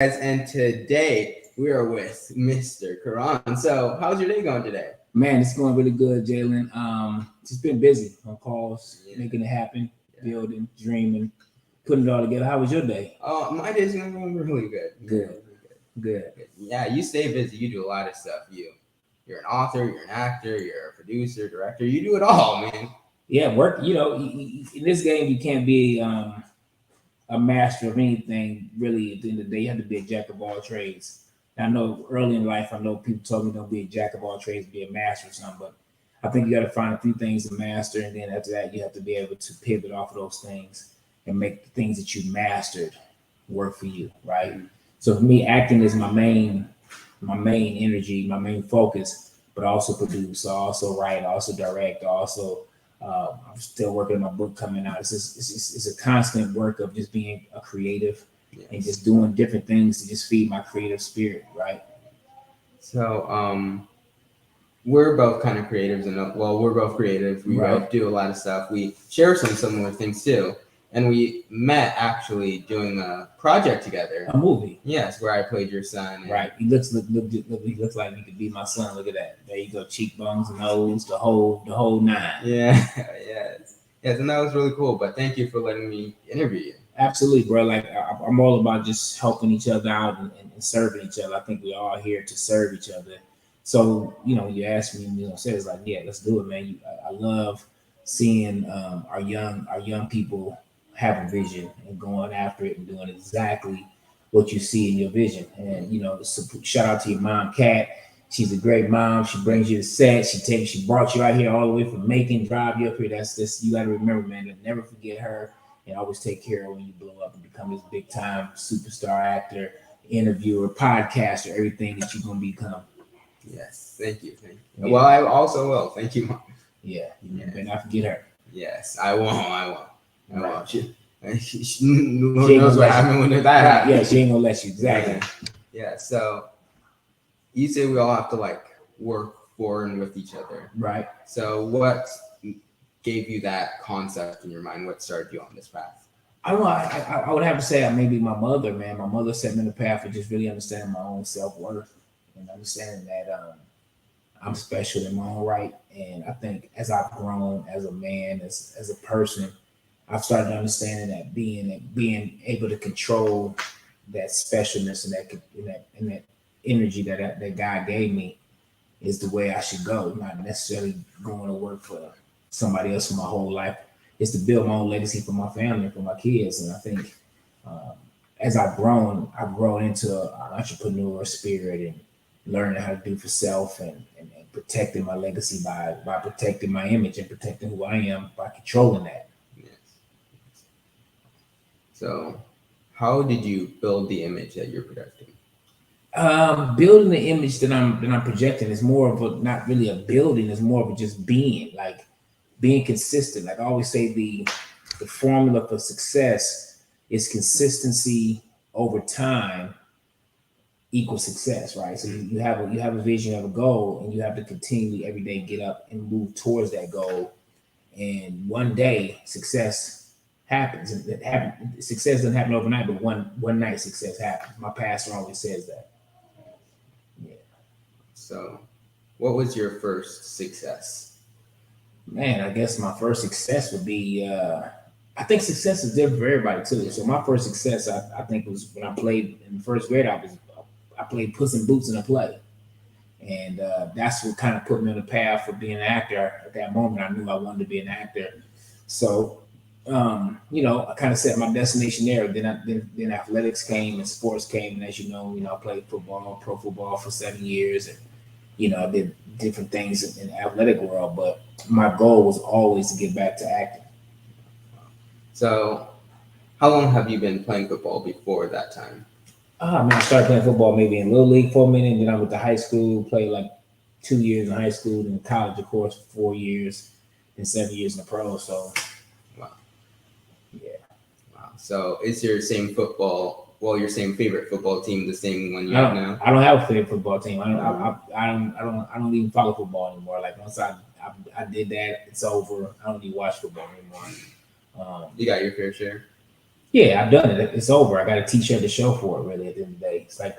And today we are with Mr. Karon. So, how's your day going today? Man, it's going really good, Jalen. Just been busy on calls, making it happen, building, dreaming, putting it all together. How was your day? My day's going really good. Good. Yeah, you stay busy. You do a lot of stuff. You're an author. You're an actor. You're a producer, director. You do it all, man. Yeah, work. In this game, you can't be a master of anything. Really, at the end of the day, you have to be a jack of all trades. And I know early in life, I know people told me don't be a jack of all trades, be a master or something. But I think you got to find a few things to master, and then after that, you have to be able to pivot off of those things and make the things that you mastered work for you, right? So for me, acting is my main energy, my main focus. But I also produce, I also write, I also direct, I also I'm still working on my book coming out. It's a constant work of just being a creative and just doing different things to just feed my creative spirit, right? So, we're both kind of creatives, and we're both creative. We both do a lot of stuff. We share some similar things too. And we met actually doing a project together. A movie. Yes, where I played your son. Right. He looks like he could be my son. Look at that. There you go. Cheekbones, nose, the whole nine. Yeah. Yes, and that was really cool. But thank you for letting me interview you. Absolutely, bro. Like I'm all about just helping each other out and serving each other. I think we're all here to serve each other. So you ask me, say it's like, yeah, let's do it, man. I love seeing our young people have a vision and going after it and doing exactly what you see in your vision. And shout out to your mom, Kat. She's a great mom. She brings you to set. She brought you out here all the way from Macon, drive you up here. That's this. You got to remember, man. To never forget her and always take care of her when you blow up and become this big time superstar actor, interviewer, podcaster, everything that you're gonna become. Yes, thank you. Yeah. Well, I also will. Thank you, Mom. Yeah, you better not forget her. Yes, I won't. I won't. Who knows what happened when that happened? Yeah, she ain't gonna let you. Exactly. Yeah. So you say we all have to work for and with each other, right? So what gave you that concept in your mind? What started you on this path? I don't know. I would have to say maybe my mother, man. My mother set me on the path of just really understanding my own self-worth and understanding that I'm special in my own right. And I think as I've grown as a man, as a person, I've started understanding that being able to control that specialness and that energy that God gave me is the way I should go. Not necessarily going to work for somebody else for my whole life. It's to build my own legacy for my family, for my kids. And I think as I've grown into an entrepreneur spirit and learning how to do for self and protecting my legacy by protecting my image and protecting who I am by controlling that. Yes. So how did you build the image that you're projecting? Building the image that I'm projecting is more of a, not really a building, it's more of a just being consistent. Like I always say, the formula for success is consistency over time equals success, right? So you have a vision, you have a goal, and you have to continually every day get up and move towards that goal. And one day success happens. Success doesn't happen overnight, but one night success happens. My pastor always says that. Yeah. So what was your first success? Man, I guess my first success would be I think success is different for everybody too. So my first success I think was when I played in first grade. I played Puss in Boots in a play. And that's what kind of put me on the path for being an actor. At that moment, I knew I wanted to be an actor. So, I kind of set my destination there. Then athletics came and sports came. And as you know, I played football, pro football for 7 years. And, I did different things in the athletic world. But my goal was always to get back to acting. So how long have you been playing football before that time? I started playing football maybe in Little League for a minute, and then I went to high school, played like 2 years in high school, then college, of course, 4 years, and 7 years in the pro. So, wow. Yeah. Wow. So is your same your same favorite football team the same one you have now? I don't have a favorite football team. I don't even follow football anymore. Like once I did that, it's over. I don't even watch football anymore. You got your fair share? Yeah, I've done it. It's over. I got a t-shirt to show for it. Really, at the end of the day, it's like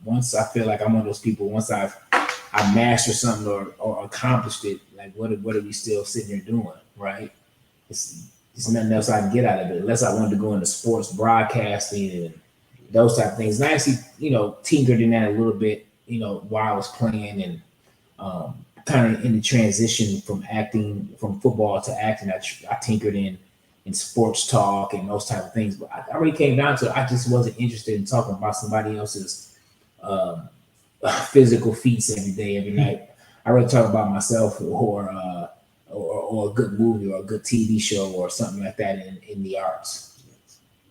once I feel like I'm one of those people. Once I mastered something or accomplished it, like what are we still sitting here doing, right? It's nothing else I can get out of it unless I wanted to go into sports broadcasting and those type of things. And I actually, tinkered in that a little bit, while I was playing and kind of in the transition from acting from football to acting. I tinkered in sports talk and those type of things. But I really came down to it. I just wasn't interested in talking about somebody else's um, physical feats every day, every night. I rather talk about myself or a good movie or a good TV show or something like that in the arts.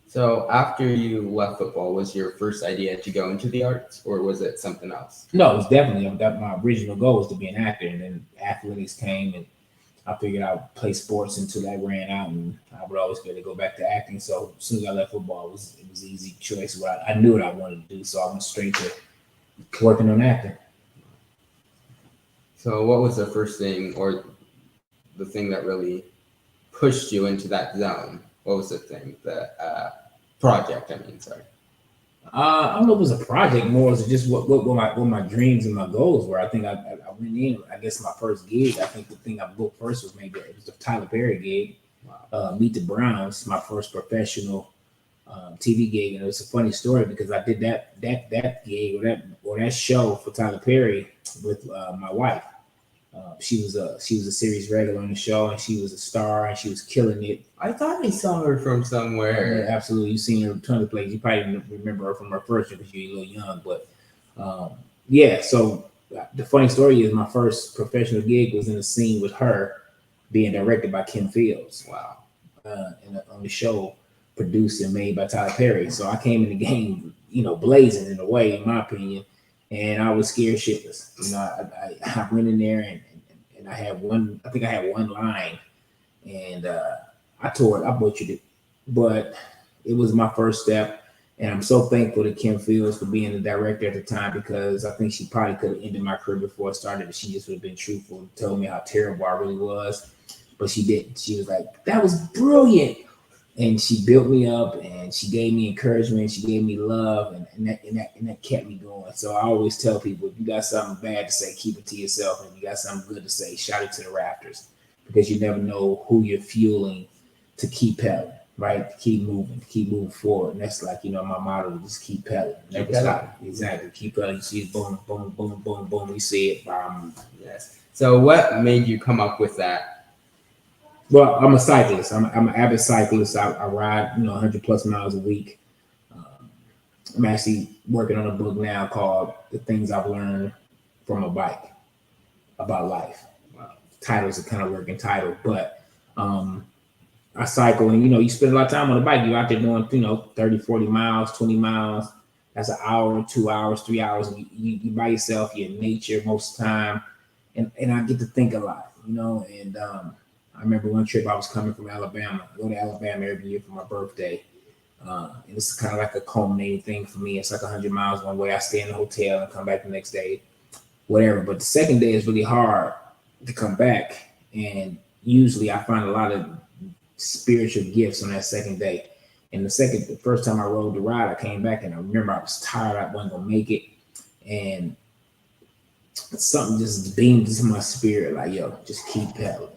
So after you left football, was your first idea to go into the arts, or was it something else? No, it was definitely that my original goal was to be an actor, and then athletics came, and I figured I would play sports until that ran out, and I would always be able to go back to acting. So as soon as I left football, it was an easy choice. What I knew what I wanted to do, so I went straight to working on acting. So what was the first thing, or the thing that really pushed you into that zone? What was the thing, the project? I mean, sorry. I don't know if it was a project more as just what my dreams and my goals were. I think I went in. I guess my first gig. I think the thing I booked first was maybe it was the Tyler Perry gig, Meet the Browns, my first professional TV gig, and it was a funny story because I did that gig or that show for Tyler Perry with my wife. She was a series regular on the show, and she was a star, and she was killing it. I thought I saw her from somewhere. Yeah, absolutely. You've seen her a ton of plays. You probably didn't remember her from her first year because you're a little young, but yeah. So the funny story is my first professional gig was in a scene with her being directed by Kim Fields. Wow. On the show produced and made by Tyler Perry. So I came in the game, blazing in a way, in my opinion, and I was scared shitless. I went in there and I had one. I think I had one line, and I tore it. I butchered it, but it was my first step, and I'm so thankful to Kim Fields for being the director at the time because I think she probably could have ended my career before it started if she just would have been truthful and told me how terrible I really was. But she didn't. She was like, "That was brilliant." And she built me up and she gave me encouragement, she gave me love, and that kept me going. So I always tell people, if you got something bad to say, keep it to yourself. And if you got something good to say, shout it to the rafters, because you never know who you're fueling to keep pedaling, right? To keep moving forward. And that's like, my motto, just keep pedaling. Never stop. Exactly. Keep pedaling. You see it, boom, boom, boom, boom, boom. You see it. Yes. So what made you come up with that? Well, I'm a cyclist. I'm an avid cyclist. I ride, 100 plus miles a week. I'm actually working on a book now called "The Things I've Learned from a Bike About Life." Title's a kind of working title, but I cycle, and you spend a lot of time on the bike. You're out there doing 30, 40 miles, 20 miles. That's an hour, 2 hours, 3 hours. And you by yourself. You're in nature most of the time, and I get to think a lot, and I remember one trip I was coming from Alabama. I go to Alabama every year for my birthday. And it's kind of like a culminating thing for me. It's like 100 miles one way. I stay in the hotel and come back the next day, whatever. But the second day is really hard to come back. And usually I find a lot of spiritual gifts on that second day. And the first time I rode the ride, I came back and I remember I was tired. I wasn't going to make it. And something just beamed into my spirit like, yo, just keep pedaling.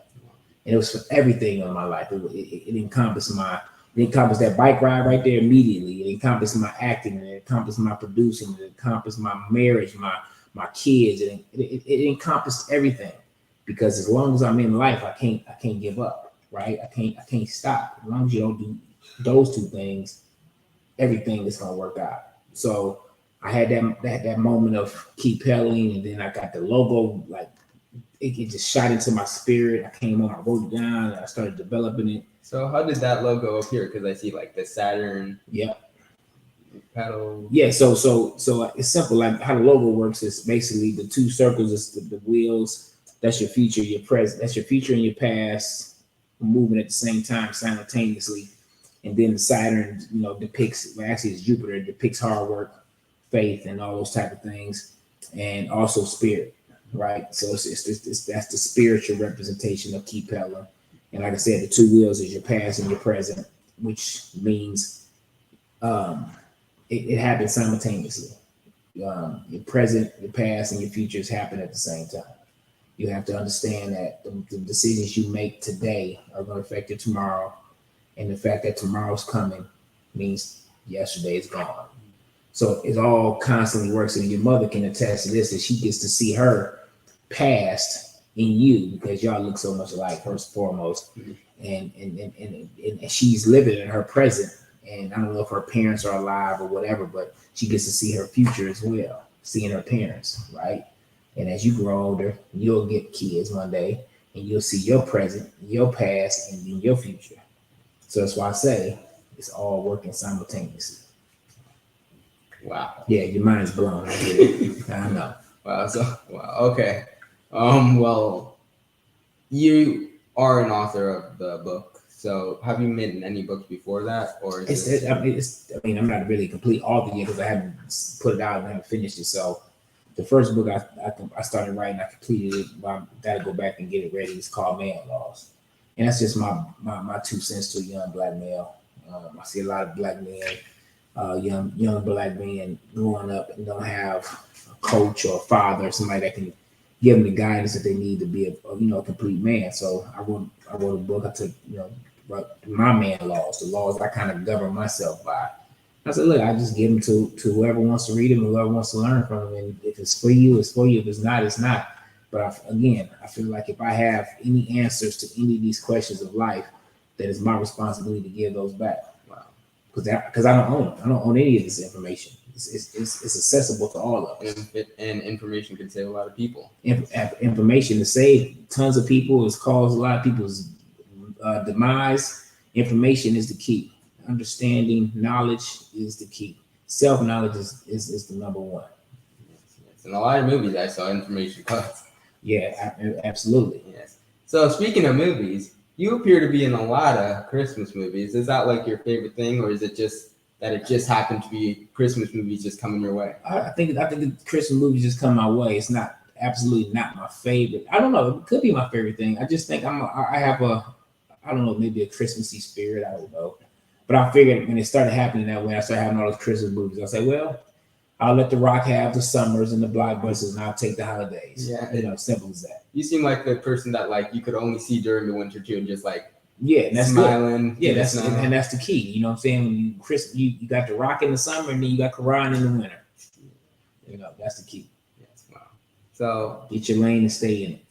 And it was for everything in my life. It encompassed that bike ride right there immediately. It encompassed my acting, and it encompassed my producing, it encompassed my marriage, my kids. It encompassed everything, because as long as I'm in life, I can't give up, right? I can't stop. As long as you don't do those two things, everything is gonna work out. So I had that moment of keep pedaling, and then I got the logo, like it just shot into my spirit. I came on, I wrote it down, and I started developing it. So how did that logo appear? Because I see like the Saturn. Yeah. Pedal. Yeah. So it's simple. Like how the logo works is basically the two circles is the wheels. That's your future, your present. That's your future and your past moving at the same time simultaneously. And then the Saturn, depicts, well, actually it's Jupiter, depicts hard work, faith, and all those type of things, and also spirit. Right, so it's that's the spiritual representation of keep pedaling. And like I said, the two wheels is your past and your present, which means it happens simultaneously. Your present, your past, and your futures happen at the same time. You have to understand that the decisions you make today are going to affect your tomorrow, and the fact that tomorrow's coming means yesterday is gone. So it all constantly works, and your mother can attest to this, that she gets to see her past in you because y'all look so much alike, first and foremost, and she's living in her present. And I don't know if her parents are alive or whatever, but she gets to see her future as well, seeing her parents, right? And as you grow older, you'll get kids one day, and you'll see your present, your past, and then your future. So that's why I say it's all working simultaneously. Wow. Yeah, your mind's blown. I get it. I know. Wow. So wow. Okay. Well, you are an author of the book. So have you written any books before that, or is this... I mean, I'm not really a complete author yet because I haven't put it out and I haven't finished it. So the first book I started writing, I completed it. I got to go back and get it ready. It's called Man Laws, and that's just my 2 cents to a young black male. I see a lot of black men, young black men growing up and don't have a coach or a father or somebody that can give them the guidance that they need to be a complete man. So I wrote a book. I took my man laws, the laws I kind of govern myself by. I said, look, I just give them to whoever wants to read them, whoever wants to learn from them. And if it's for you, it's for you. If it's not, it's not. But I feel like if I have any answers to any of these questions of life, that it's my responsibility to give those back. Wow. Because I don't own it. I don't own any of this information. It's accessible to all of us. And information can save a lot of people. Information to save tons of people has caused a lot of people's demise. Information is the key. Understanding, knowledge is the key. Self-knowledge is the number one. Yes. In a lot of movies, I saw information cuts. Yeah, absolutely. Yes. So speaking of movies, you appear to be in a lot of Christmas movies. Is that like your favorite thing, or is it just that it just happened to be Christmas movies just coming your way? I think the Christmas movies just come my way. It's not absolutely not my favorite. I don't know. It could be my favorite thing. I just think I have I don't know, maybe a Christmassy spirit. I don't know. But I figured when it started happening that way, I started having all those Christmas movies. I said, well, I'll let The Rock have the summers and the blockbusters, and I'll take the holidays. Yeah, simple as that. You seem like the person that like you could only see during the winter too, and just like and that's smiling. Good. Yeah, that's the key. You know what I'm saying? When you got The Rock in the summer, and then you got Karon in the winter. That's the key. Yes, wow. So get your lane and stay in it.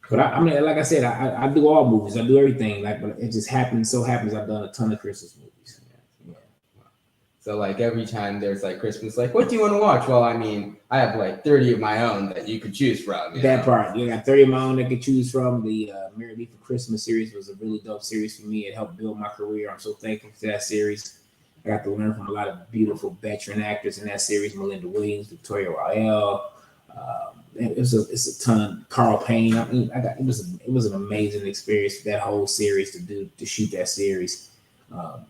But I mean, like I said, I do all movies. I do everything. But it just happens I've done a ton of Christmas movies. Yeah. Wow. So like every time there's like Christmas, like what do you want to watch? Well, I mean, I have like 30 of my own that you could choose from. That part, I got 30 of my own that I could choose from. The Merry Leaf for Christmas series was a really dope series for me. It helped build my career. I'm so thankful for that series. I got to learn from a lot of beautiful veteran actors in that series: Melinda Williams, Victoria Rael. It's a ton. Carl Payne. I mean, it was an amazing experience for that whole series to shoot that series.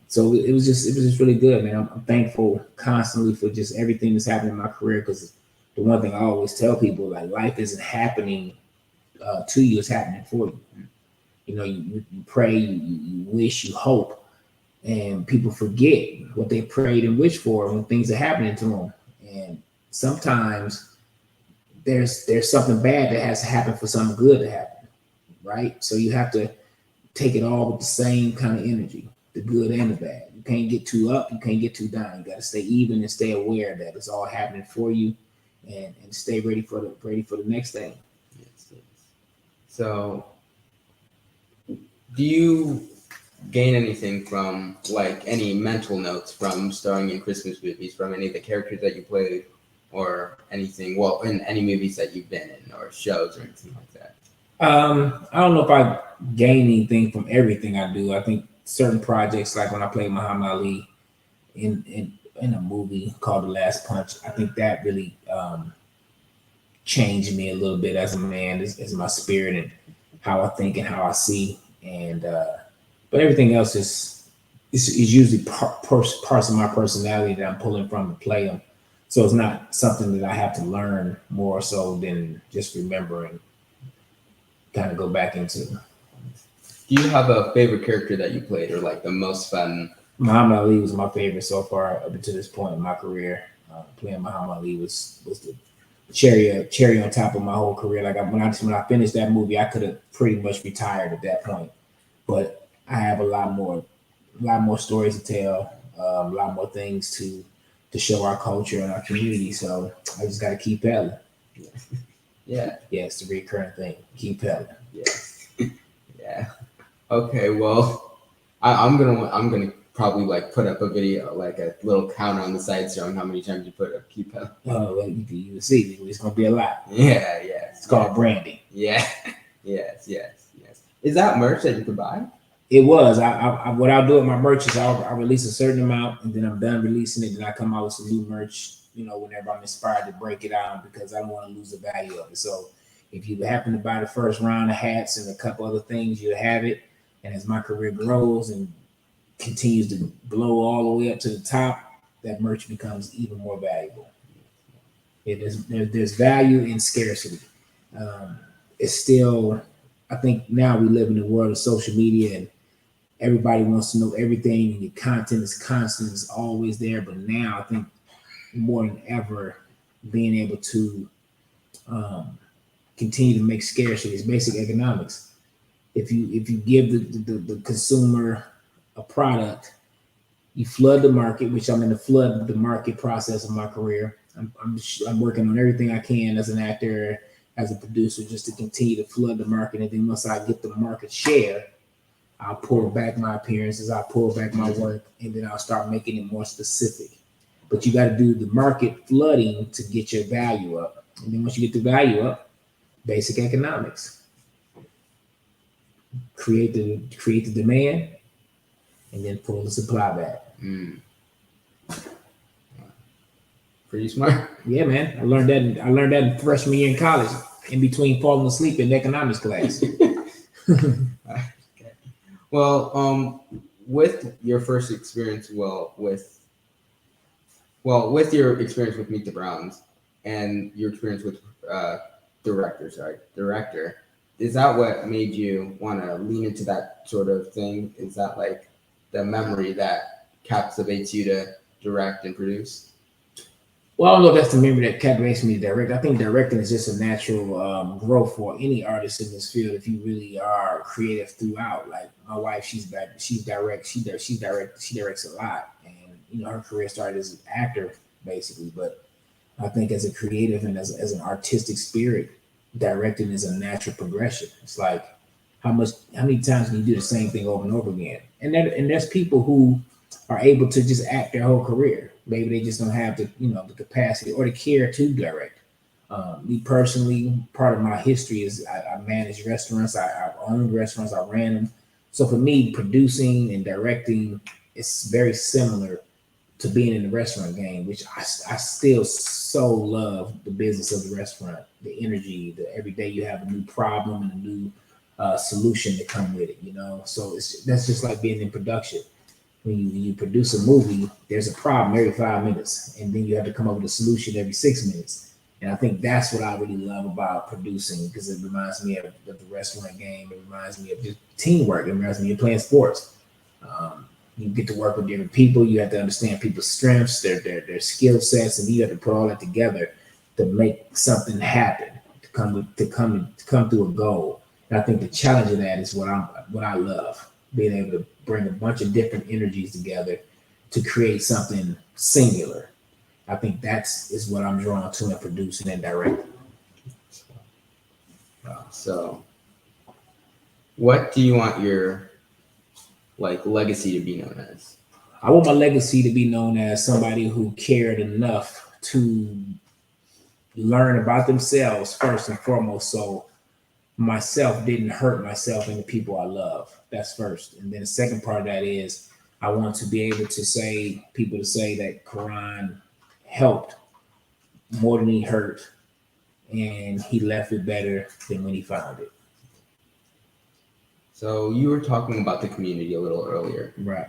So it was just really good, man. I'm thankful constantly for just everything that's happening in my career, because the one thing I always tell people, like, life isn't happening to you; it's happening for you. You pray, you wish, you hope, and people forget what they prayed and wished for when things are happening to them. And sometimes there's something bad that has to happen for something good to happen, right? So you have to take it all with the same kind of energy, the good and the bad. You can't get too up, you can't get too down. You got to stay even and stay aware that it's all happening for you, and stay ready for the next thing. Yes. So, do you gain anything from like any mental notes from starring in Christmas movies, from any of the characters that you played, or anything? Well, in any movies that you've been in, or shows, or anything like that. I don't know if I gain anything from everything I do. I think certain projects, like when I played Muhammad Ali in a movie called The Last Punch, I think that really changed me a little bit as a man, as my spirit and how I think and how I see. And but everything else is usually parts of my personality that I'm pulling from to play them. So it's not something that I have to learn more so than just remember and kind of go back into. Do Do you have a favorite character that you played, or like the most fun? Muhammad Ali was my favorite so far up until this point in my career. Playing Muhammad Ali was the cherry on top of my whole career. Like when I finished that movie, I could have pretty much retired at that point. But I have a lot more stories to tell, a lot more things to show our culture and our community. So I just got to keep pedaling. Yeah. Yeah, it's the recurring thing. Keep pedaling. Yeah. Yeah. Okay. Well, I'm gonna probably like put up a video, like a little counter on the side showing how many times you put up keep up. Oh, well, you see, it's gonna be a lot. Yeah. Yeah. It's called branding. Yeah. Yes. Yes. Yes. Is that merch that you could buy? It was. What I'll do with my merch is I'll release a certain amount, and then I'm done releasing it. Then I come out with some new merch. Whenever I'm inspired to break it out, because I don't want to lose the value of it. So if you happen to buy the first round of hats and a couple other things, you'll have it. And as my career grows and continues to blow all the way up to the top, that merch becomes even more valuable. There's value in scarcity. It's still, I think now we live in the world of social media, and everybody wants to know everything, and your content is constant, it's always there. But now I think more than ever, being able to continue to make scarcity is basic economics. If you give the consumer a product, you flood the market, which I'm in the flood the market process of my career. I'm working on everything I can as an actor, as a producer, just to continue to flood the market. And then once I get the market share, I'll pull back my appearances, I'll pull back my work, and then I'll start making it more specific. But you got to do the market flooding to get your value up. And then once you get the value up, basic economics. Create the demand, and then pull the supply back. Pretty smart. Yeah, man. I learned that in freshman year in college, in between falling asleep in economics class. Okay. Well, with your first experience, with your experience with Meet the Browns and your experience with director, is that what made you want to lean into that sort of thing? Is that like the memory that captivates you to direct and produce? Well, I don't know if that's the memory that captivates me to direct. I think directing is just a natural growth for any artist in this field. If you really are creative throughout, like my wife, she directs a lot, and her career started as an actor basically. But I think as a creative and as an artistic spirit, directing is a natural progression. It's like how many times can you do the same thing over and over again? And there's people who are able to just act their whole career. Maybe they just don't have the capacity or the care to direct. Me personally, part of my history is I manage restaurants. I owned restaurants. I ran them. So for me, producing and directing is very similar to being in the restaurant game, which I still so love the business of the restaurant, the energy, the every day you have a new problem and a new solution to come with it. So that's just like being in production. When you produce a movie, there's a problem every 5 minutes, and then you have to come up with a solution every 6 minutes. And I think that's what I really love about producing, because it reminds me of the restaurant game. It reminds me of just teamwork. It reminds me of playing sports. You get to work with different people. You have to understand people's strengths, their skill sets, and you have to put all that together to make something happen, to come through a goal. And I think the challenge of that is what I love, being able to bring a bunch of different energies together to create something singular. I think is what I'm drawn to in producing and directing. So, what do you want your legacy to be known as? I want my legacy to be known as somebody who cared enough to learn about themselves first and foremost, so myself didn't hurt myself and the people I love. That's first. And then the second part of that is I want to be able to say that Karon helped more than he hurt, and he left it better than when he found it. So you were talking about the community a little earlier. Right.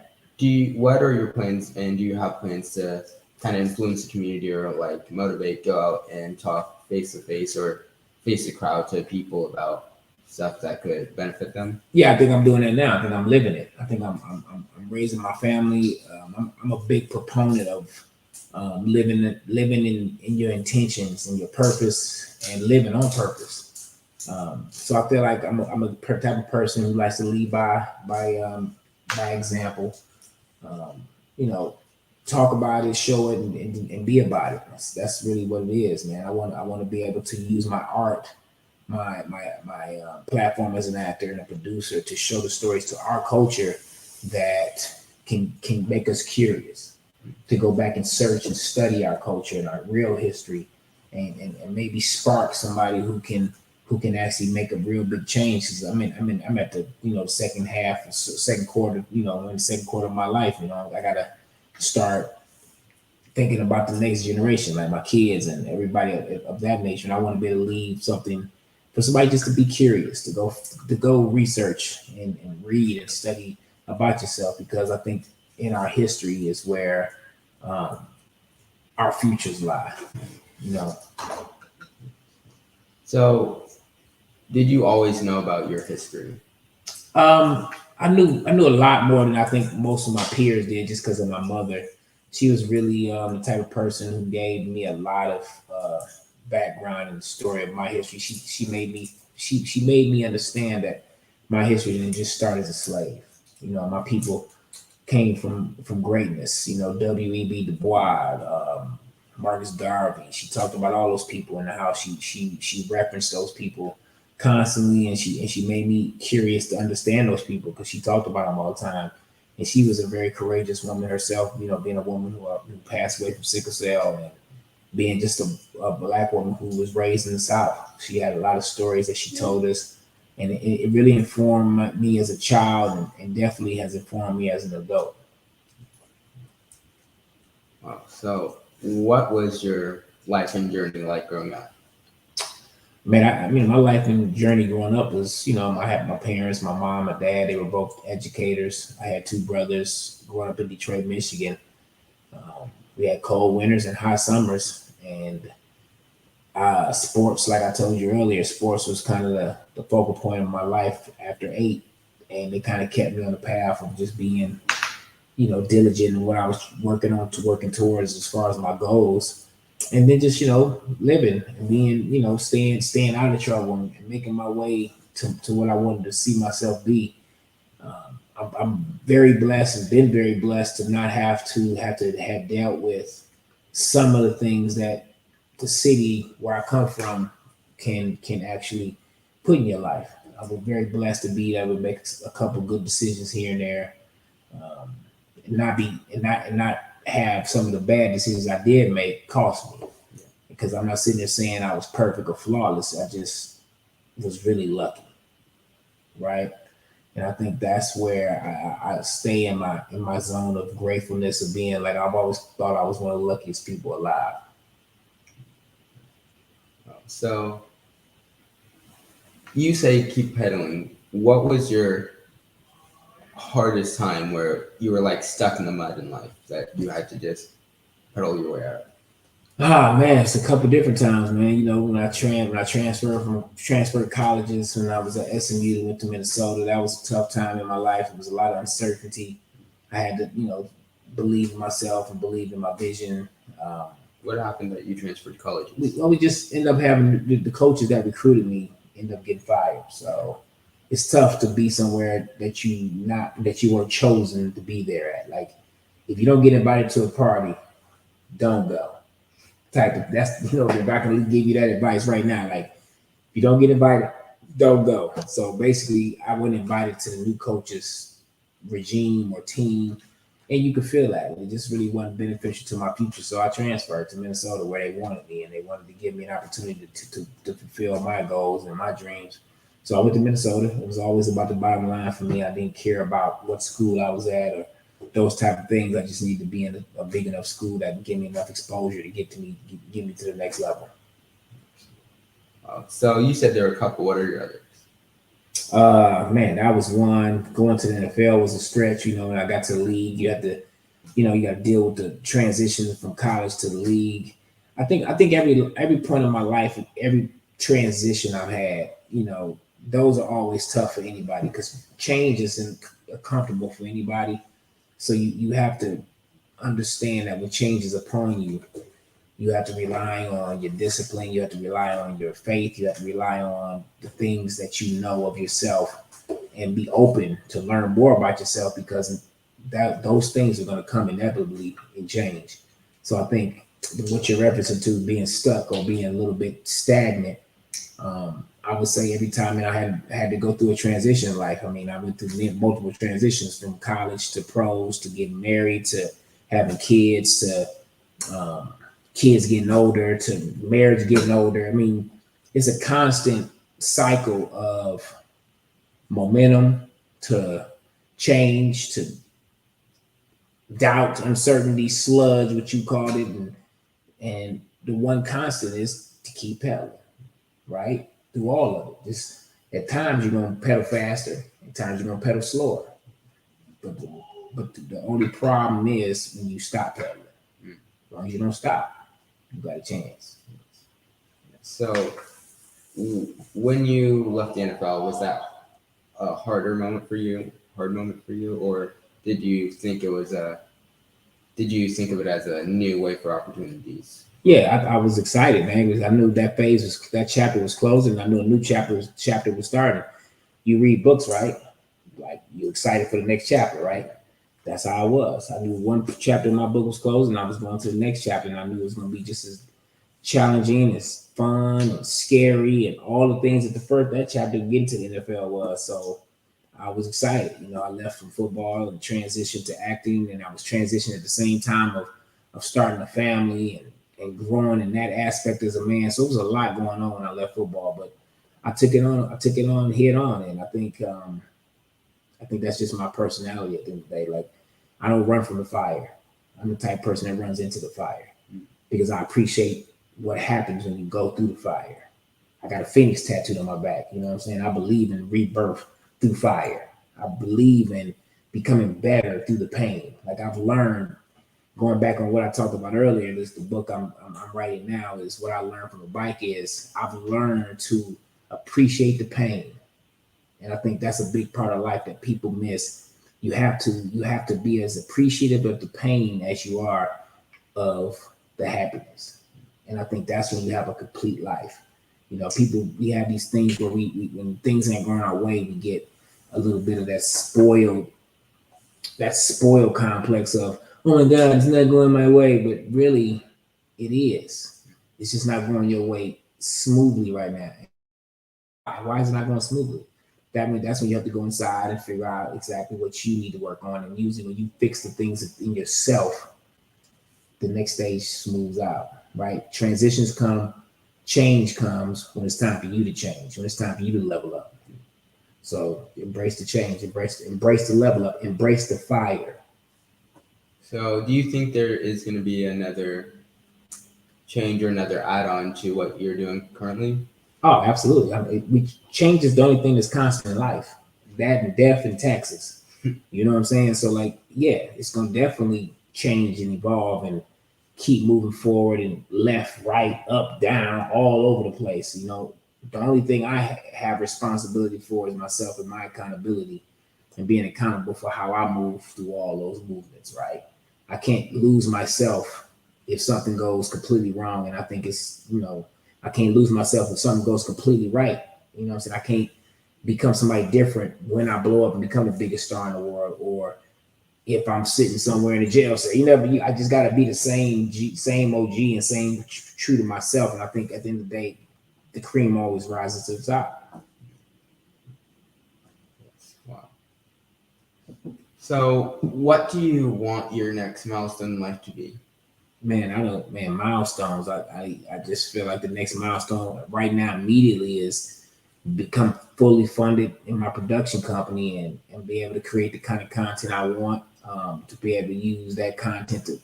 What are your plans, and do you have plans to kind of influence the community or motivate, go out and talk face to face or face the crowd to people about stuff that could benefit them? Yeah, I think I'm doing that now. I think I'm living it. I think I'm raising my family. I'm a big proponent of living in your intentions and your purpose and living on purpose. So I feel like I'm a type of person who likes to lead by example. Um, you know, talk about it, show it, and be about it. That's really what it is, man. I want to be able to use my art, my platform as an actor and a producer to show the stories to our culture that can make us curious, to go back and search and study our culture and our real history, and maybe spark somebody who can actually make a real big change. 'Cause I'm at the second half, second quarter, in the second quarter of my life. I gotta start thinking about the next generation, like my kids and everybody of that nature. And I want to be able to leave something for somebody just to be curious, to go research and read and study about yourself, because I think in our history is where um, our futures lie. You know. So, did you always know about your history? I knew a lot more than I think most of my peers did, just because of my mother. She was really the type of person who gave me a lot of background and story of my history. She made me understand that my history didn't just start as a slave. My people came from greatness. W.E.B. Du Bois, Marcus Garvey. She talked about all those people and how she referenced those people constantly, and she made me curious to understand those people because she talked about them all the time. And she was a very courageous woman herself, being a woman who passed away from sickle cell, and being just a black woman who was raised in the South. She had a lot of stories that she told us, and it really informed me as a child, and definitely has informed me as an adult. Wow. So, what was your life and journey like growing up? Man, my life and journey growing up was, I had my parents, my mom, my dad. They were both educators. I had two brothers growing up in Detroit, Michigan. We had cold winters and hot summers, and sports, like I told you earlier, sports was kind of the focal point of my life after eight, and they kind of kept me on the path of just being, diligent in what I was working towards as far as my goals, and then just living and being, staying out of trouble and making my way to what I wanted to see myself be. I'm very blessed and been very blessed to not have dealt with some of the things that the city where I come from can actually put in your life. I was very blessed to be able to make a couple good decisions here and there, um, and not have some of the bad decisions I did make cost me. Because I'm not sitting there saying I was perfect or flawless. I just was really lucky, right? And I think that's where I stay in my zone of gratefulness of being like I've always thought I was one of the luckiest people alive. So, you say keep pedaling. What was your hardest time where you were like stuck in the mud in life that you had to just pedal your way out? Ah man, it's a couple different times, man. When I transferred colleges when I was at SMU and went to Minnesota, that was a tough time in my life. It was a lot of uncertainty. I had to, believe in myself and believe in my vision. Um, What happened that you transferred colleges? we just end up having the coaches that recruited me end up getting fired. So it's tough to be somewhere that you weren't chosen to be there at. Like if you don't get invited to a party, don't go. That's if I can give you that advice right now. Like if you don't get invited, don't go. So basically I wasn't invited to the new coaches regime or team. And you could feel that. It just really wasn't beneficial to my future. So I transferred to Minnesota where they wanted me and they wanted to give me an opportunity to fulfill my goals and my dreams. So I went to Minnesota. It was always about the bottom line for me. I didn't care about what school I was at or those type of things. I just need to be in a big enough school that can give me enough exposure to get me to the next level. So you said there were a couple. What are your others? Man, that was one. Going to the NFL was a stretch. When I got to the league, you got to deal with the transition from college to the league. I think every point in my life, every transition I've had, those are always tough for anybody because change isn't comfortable for anybody. So you have to understand that when change is upon you, you have to rely on your discipline. You have to rely on your faith. You have to rely on the things that you know of yourself and be open to learn more about yourself because that those things are going to come inevitably in change. So I think what you're referencing to being stuck or being a little bit stagnant, I would say every time that I had to go through a transition in life. I mean, I went through multiple transitions from college to pros to getting married to having kids to kids getting older to marriage getting older. I mean, it's a constant cycle of momentum to change to doubt, uncertainty, sludge, what you called it, and the one constant is to keep pedaling, right? Through all of it. Just at times you're gonna pedal faster, at times you're gonna pedal slower. But the only problem is when you stop pedaling. As long as you don't stop, you got a chance. So when you left the NFL, was that a hard moment for you, or did you think it was did you think of it as a new way for opportunities? Yeah, I was excited, man, because I knew that chapter was closing. I knew a new chapter was starting. You read books, right? Like you're excited for the next chapter, right? That's how I was. I knew one chapter of my book was closed, and I was going to the next chapter, and I knew it was going to be just as challenging, as fun, and scary, and all the things that chapter getting to the NFL was. So I was excited. You know, I left from football and transitioned to acting, and I was transitioning at the same time of starting a family and growing in that aspect as a man. So it was a lot going on when I left football, but I took it on. I took it on head on, and I think that's just my personality at the end of the day. Like I don't run from the fire. I'm the type of person that runs into the fire because I appreciate what happens when you go through the fire. I got a phoenix tattooed on my back. You know what I'm saying? I believe in rebirth through fire. I believe in becoming better through the pain. Like I've learned, going back on what I talked about earlier, this the book I'm writing now is what I learned from the bike is I've learned to appreciate the pain. And I think that's a big part of life that people miss. You have to be as appreciative of the pain as you are of the happiness. And I think that's when you have a complete life. You know, we have these things where we when things ain't going our way, we get a little bit of that spoiled complex of, oh my God, it's not going my way. But really, it is. It's just not going your way smoothly right now. Why is it not going smoothly? That's when you have to go inside and figure out exactly what you need to work on. And usually when you fix the things in yourself, the next stage smooths out, right? Transitions come, change comes when it's time for you to change, when it's time for you to level up. So embrace the change, embrace the level up, embrace the fire. So do you think there is going to be another change or another add-on to what you're doing currently? Oh, absolutely. I mean, change is the only thing that's constant in life. That and death and taxes. You know what I'm saying? So, like, yeah, it's gonna definitely change and evolve and keep moving forward and left, right, up, down, all over the place. You know, the only thing I have responsibility for is myself and my accountability and being accountable for how I move through all those movements. Right? I can't lose myself if something goes completely wrong, and I think it's I can't lose myself if something goes completely right. You know what I'm saying? I can't become somebody different when I blow up and become the biggest star in the world, or if I'm sitting somewhere in the jail. So I just got to be the same OG and same true to myself. And I think at the end of the day, the cream always rises to the top. Wow. So what do you want your next milestone in life to be? Man, milestones. I just feel like the next milestone right now immediately is become fully funded in my production company and be able to create the kind of content I want, to be able to use that content to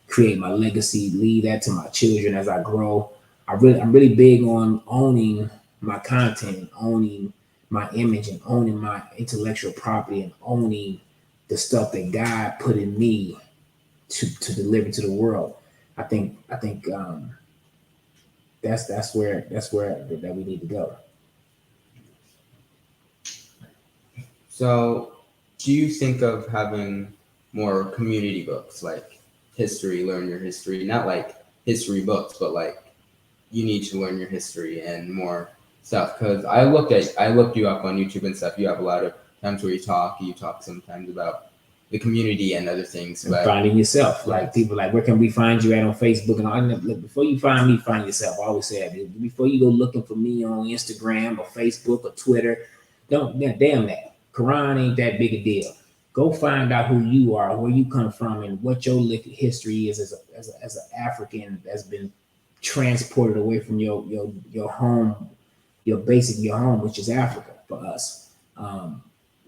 create my legacy, leave that to my children as I grow. I'm really big on owning my content, owning my image, and owning my intellectual property, and owning the stuff that God put in me to deliver to the world. I think that's where that we need to go. So, do you think of having more community books like history, learn your history, not like history books, but like you need to learn your history and more stuff? Because I looked you up on YouTube and stuff. You have a lot of times where you talk sometimes about the community and other things, And but finding yourself. Like yes. people like, where can we find you at on Facebook? And all that. Look, before you find me, find yourself. I always say that. Before you go looking for me on Instagram or Facebook or Twitter, don't damn that. Karon ain't that big a deal. Go find out who you are, where you come from, and what your history is as an African that's been transported away from your home, your home, which is Africa for us.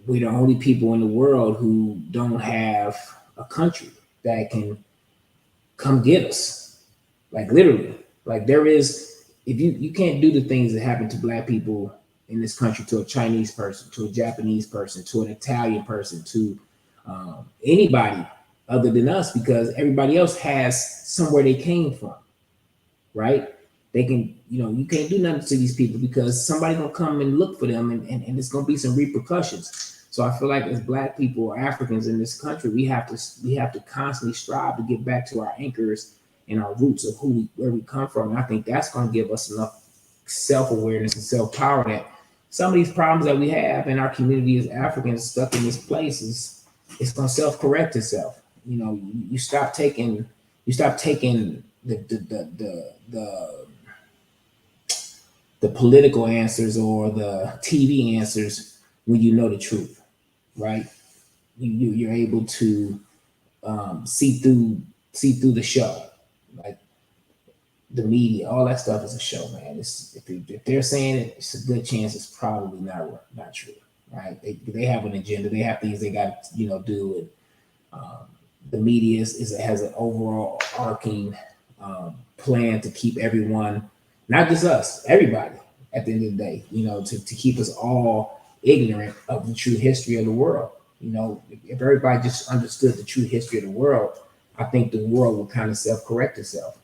We're the only people in the world who don't have a country that can come get us. Like literally. Like there is, if you can't do the things that happen to black people in this country to a Chinese person, to a Japanese person, to an Italian person, to anybody other than us, because everybody else has somewhere they came from, right? They can, you can't do nothing to these people because somebody gonna come and look for them, and it's gonna be some repercussions. So I feel like as black people or Africans in this country, we have to constantly strive to get back to our anchors and our roots of where we come from. And I think that's gonna give us enough self-awareness and self-power that some of these problems that we have in our community as Africans stuck in this place is it's gonna self-correct itself. You stop taking the political answers or the TV answers when you know the truth, right? You're able to see through the show, like the media, all that stuff is a show, man. If they're saying it, it's a good chance it's probably not true, right? They have an agenda, they have things they got to do, and the media has an overall arcing plan to keep everyone, not just us, everybody, at the end of the day, to keep us all ignorant of the true history of the world. If everybody just understood the true history of the world, I think the world would kind of self-correct itself.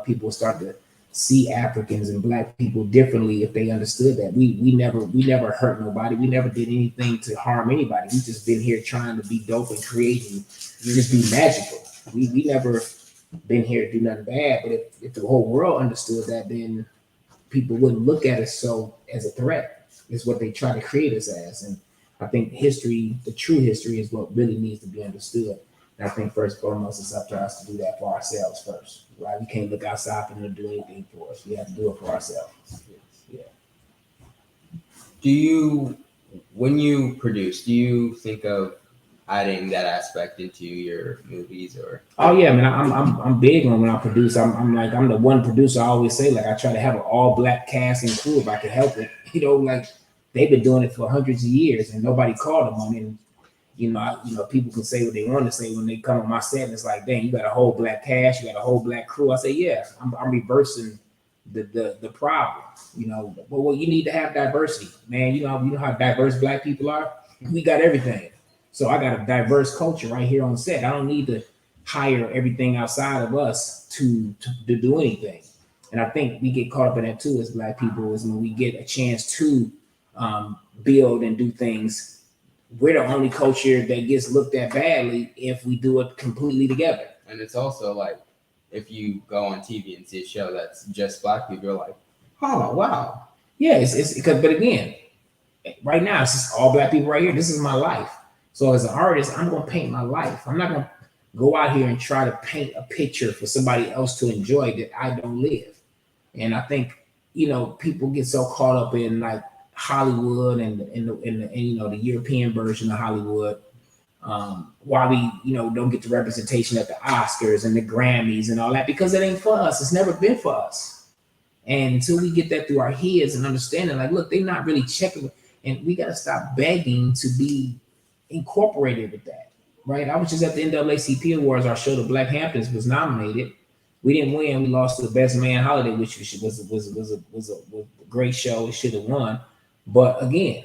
People start to see Africans and black people differently if they understood that we never hurt nobody, we never did anything to harm anybody. We just been here trying to be dope and create and just be magical. We never been here to do nothing bad. But if the whole world understood that, then people wouldn't look at us so as a threat. It's what they try to create us as. And I think history, the true history, is what really needs to be understood. And I think first and foremost, it's up to us to do that for ourselves first, right? We can't look outside for them to do anything for us. We have to do it for ourselves. Yeah. When you produce, do you think of adding that aspect into your movies or? Oh yeah, man. I'm big on when I produce. I'm the one producer. I always say, like, I try to have an all black cast and crew if I can help it. Like they've been doing it for hundreds of years and nobody called them on it. And, people can say what they want to say when they come on my set. And it's like, dang, you got a whole black cast, you got a whole black crew. I say, yeah, I'm reversing the problem. Well, you need to have diversity, man. You know how diverse black people are. We got everything. So I got a diverse culture right here on set. I don't need to hire everything outside of us to do anything. And I think we get caught up in that too as black people, is when we get a chance to build and do things. We're the only culture that gets looked at badly if we do it completely together. And it's also like, if you go on TV and see a show that's just black people, you're like, oh wow. Yeah, it's because, but again, right now it's just all black people right here. This is my life. So as an artist, I'm gonna paint my life. I'm not gonna go out here and try to paint a picture for somebody else to enjoy that I don't live. And I think people get so caught up in like Hollywood and the European version of Hollywood, why we don't get the representation at the Oscars and the Grammys and all that, because it ain't for us. It's never been for us. And until we get that through our heads and understanding, like, look, they're not really checking, and we got to stop begging to be incorporated with that, right? I was just at the NAACP Awards. Our show, The Black Hamptons, was nominated. We didn't win. We lost to the Best Man Holiday, which was a great show. It should have won. But again,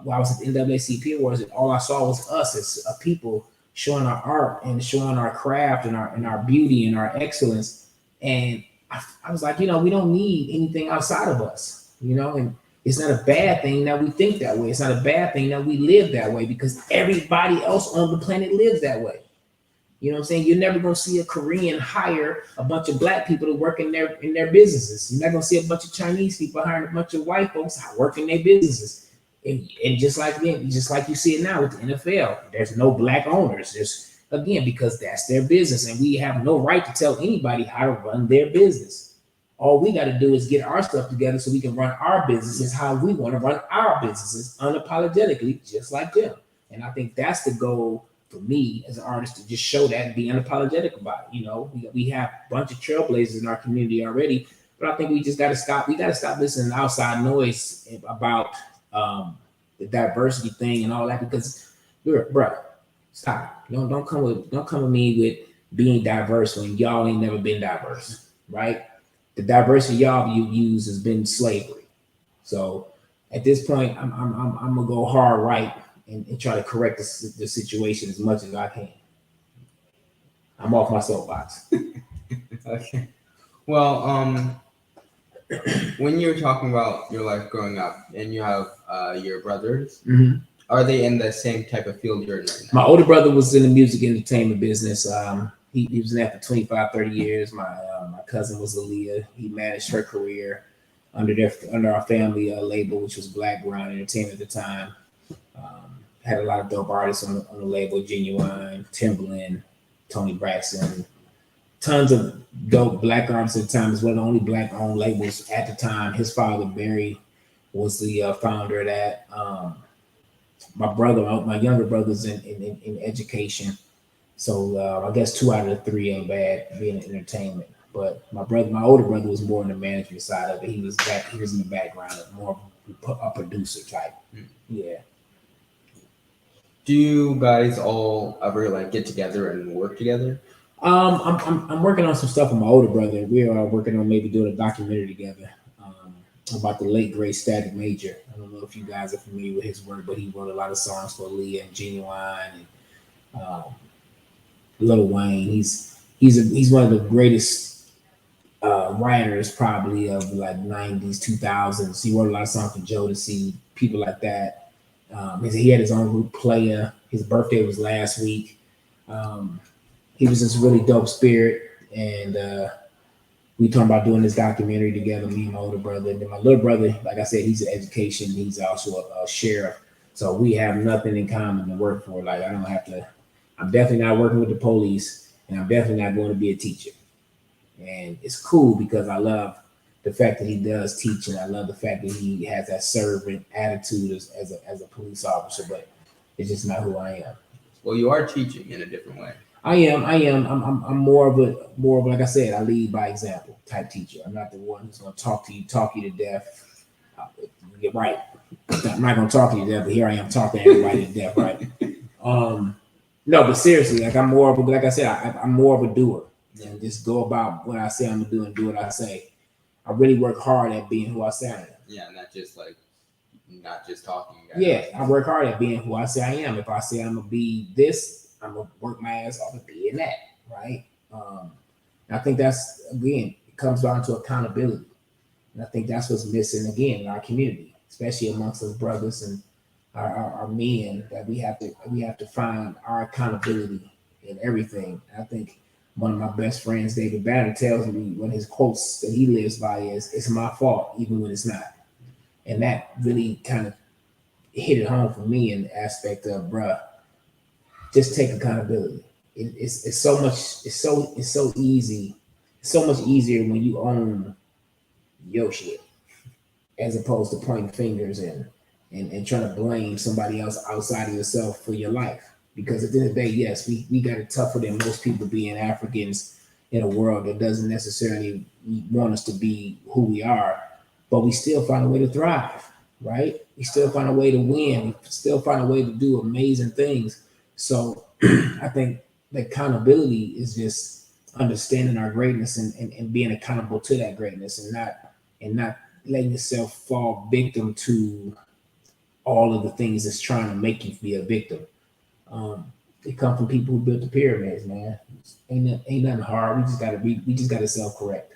while I was at the NAACP Awards, and all I saw was us as a people showing our art and showing our craft and our beauty and our excellence. And I was like, we don't need anything outside of us, and It's not a bad thing that we think that way. It's not a bad thing that we live that way because everybody else on the planet lives that way. You know what I'm saying? You're never gonna see a Korean hire a bunch of black people to work in their businesses. You're not gonna see a bunch of Chinese people hiring a bunch of white folks to work in their businesses. And just like you see it now with the NFL, there's no black owners. There's again because that's their business, and we have no right to tell anybody how to run their business. All we got to do is get our stuff together so we can run our businesses how we want to run our businesses unapologetically, just like them. And I think that's the goal for me as an artist to just show that and be unapologetic about it. You know, we have a bunch of trailblazers in our community already, but I think we just got to stop. We got to stop listening to outside noise about the diversity thing and all that because, bro, stop. Don't come with me with being diverse when y'all ain't never been diverse, right? The diversity y'all you use has been slavery. So at this point, I'm gonna go hard right and try to correct the situation as much as I can. I'm off my soapbox. Okay. Well, when you're talking about your life growing up and you have your brothers, are they in the same type of field you're in right now? My older brother was in the music entertainment business. He was in that for 25, 30 years. My cousin was Aaliyah. He managed her career under our family label, which was Black Brown Entertainment at the time. Had a lot of dope artists on the label, Genuine, Timbaland, Tony Braxton, tons of dope black artists at the time. It's one of the only black owned labels at the time. His father, Barry, was the founder of that. My younger brother's in education. So I guess 2 out of the 3 ain't bad being in entertainment. But my older brother was more in the management side of it. He was in the background, more a producer type. Yeah. Do you guys all ever like get together and work together? I'm working on some stuff with my older brother. We are working on maybe doing a documentary together about the late great Static Major. I don't know if you guys are familiar with his work, but he wrote a lot of songs for Aaliyah and Genuine and Lil Wayne. He's one of the greatest writers probably of like 90s, 2000s. He wrote a lot of songs for Jodeci, people like that. He had his own group, Playa. His birthday was last week. He was this really dope spirit, and we talking about doing this documentary together, me and my older brother. And then my little brother, like I said, he's in education. He's also a sheriff. So we have nothing in common to work for. Like I don't have to, I'm definitely not working with the police, and I'm definitely not going to be a teacher. And it's cool because I love the fact that he does teach, and I love the fact that he has that servant attitude as a police officer, but it's just not who I am. Well, you are teaching in a different way. I am. I'm more of a like I said, I lead by example type teacher. I'm not the one who's going to talk you to death. Get right. I'm not going to talk to you to death, but here I am talking everybody to death, right? No, but seriously, like I'm more of a, like I said, I'm more of a doer. And just go about what I say I'm gonna do and do what I say. I really work hard at being who I say I am. Yeah, not just talking. Yeah, I work hard at being who I say I am. If I say I'm gonna be this, I'm gonna work my ass off and be in that, right? I think that's again, it comes down to accountability, and I think that's what's missing again in our community, especially amongst us brothers and our men. That we have to find our accountability in everything. I think one of my best friends, David Banner, tells me one of his quotes that he lives by is, "It's my fault, even when it's not." And that really kind of hit it home for me in the aspect of, bruh, just take accountability. It's so easy. It's so much easier when you own your shit as opposed to pointing fingers and trying to blame somebody else outside of yourself for your life. Because at the end of the day, yes, we got it tougher than most people being Africans in a world that doesn't necessarily want us to be who we are, but we still find a way to thrive, right? We still find a way to win. We still find a way to do amazing things. So I think the accountability is just understanding our greatness and being accountable to that greatness and not letting yourself fall victim to all of the things that's trying to make you be a victim. It come from people who built the pyramids, man. Ain't nothing hard. We just gotta self-correct.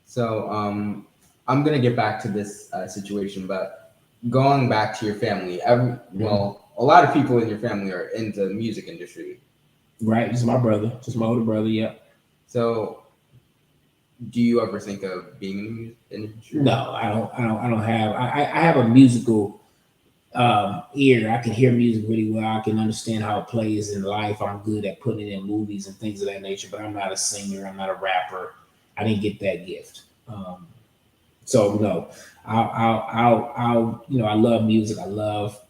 So I'm gonna get back to this situation, but going back to your family, a lot of people in your family are in the music industry. Right, just my brother, just my older brother. Yeah. So, do you ever think of being in the music industry? No, I don't have. I have a musical ear. I can hear music really well. I can understand how it plays in life. I'm good at putting it in movies and things of that nature. But I'm not a singer. I'm not a rapper. I didn't get that gift. So no, you know, I love music. I love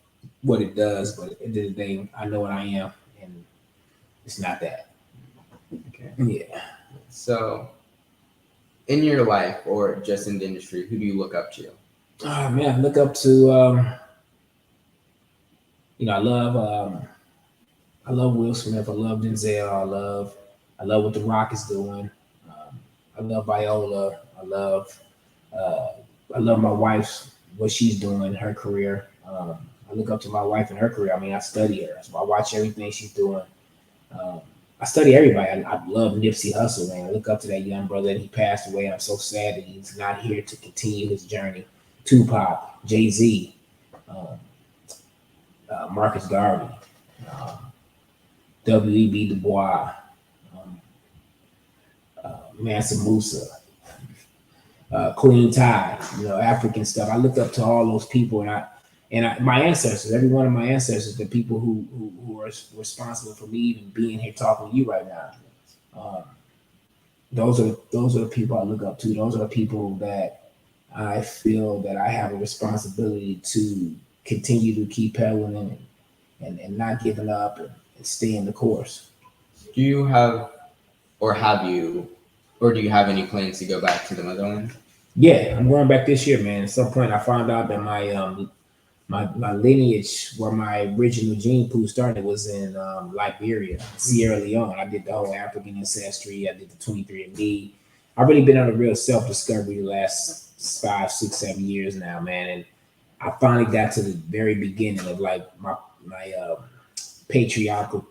what it does. But at the end of the day, I know what I am, and it's not that. Okay. Yeah. So, in your life or just in the industry, who do you look up to? Oh man, I look up to you know, I love Will Smith. I love Denzel. I love what The Rock is doing. I love Viola. Uh, I love my wife's what she's doing, her career. I look up to my wife and her career. I mean, I study her, so I watch everything she's doing. Um, I study everybody. I love Nipsey Hussle, man. I look up to that young brother, and he passed away. I'm so sad that he's not here to continue his journey. Tupac, Jay-Z, um, Marcus Garvey, um, W.E.B. Du Bois, um, Mansa Musa, Queen Ty, you know, African stuff. I look up to all those people, my ancestors, every one of my ancestors, the people who are responsible for me even being here talking to you right now. Um, those are the people I look up to. Those are the people that I feel that I have a responsibility to continue to keep pedaling and not giving up and staying the course. Do you have, or have you, or do you have any plans to go back to the motherland? Yeah, I'm going back this year, man. At some point, I found out that my lineage, where my original gene pool started, was in Liberia, Sierra Leone. I did the whole African ancestry. I did the 23andMe. I've really been on a real self discovery the last 5, 6, 7 years now, man. And I finally got to the very beginning of like my patriarchal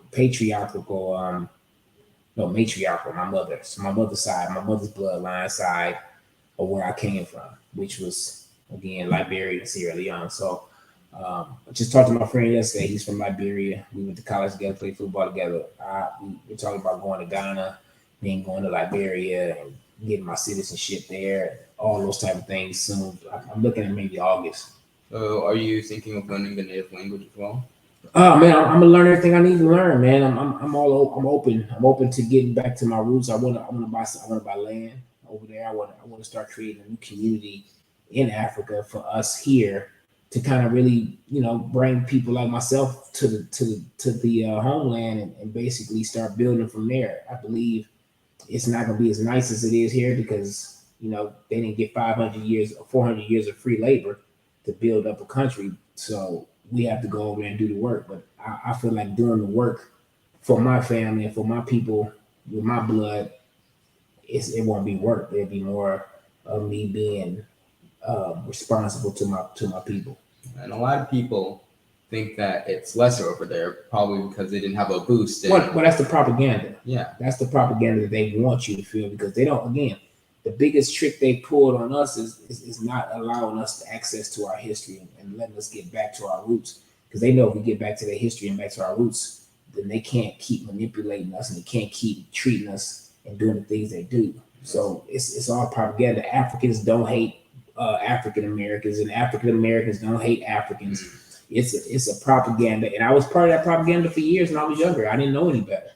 no matriarchal, my mother's side, my mother's bloodline side of where I came from, which was again Liberia and Sierra Leone. So I just talked to my friend yesterday. He's from Liberia. We went to college together, played football together. We're talking about going to Ghana, then going to Liberia and getting my citizenship there, all those type of things soon. I'm looking at maybe August. So, are you thinking of learning the native language as well? Oh man, I'm gonna learn everything I need to learn, man. I'm open. I'm open to getting back to my roots. I wanna buy land over there. I wanna start creating a new community in Africa for us here to kind of really, you know, bring people like myself to the homeland and basically start building from there. I believe it's not gonna be as nice as it is here because you know they didn't get 500 years or 400 years of free labor to build up a country. So we have to go over there and do the work. But I feel like doing the work for my family and for my people with my blood, it won't be work. It'll be more of me being responsible to my people. And a lot of people think that it's lesser over there, probably because they didn't have a boost. Well, that's the propaganda. Yeah. That's the propaganda that they want you to feel because they don't. Again, the biggest trick they pulled on us is not allowing us access to our history and letting us get back to our roots because they know if we get back to their history and back to our roots, then they can't keep manipulating us and they can't keep treating us and doing the things they do. So it's all propaganda. Africans don't hate African Americans, and African Americans don't hate Africans. It's a propaganda, and I was part of that propaganda for years when I was younger. I didn't know any better.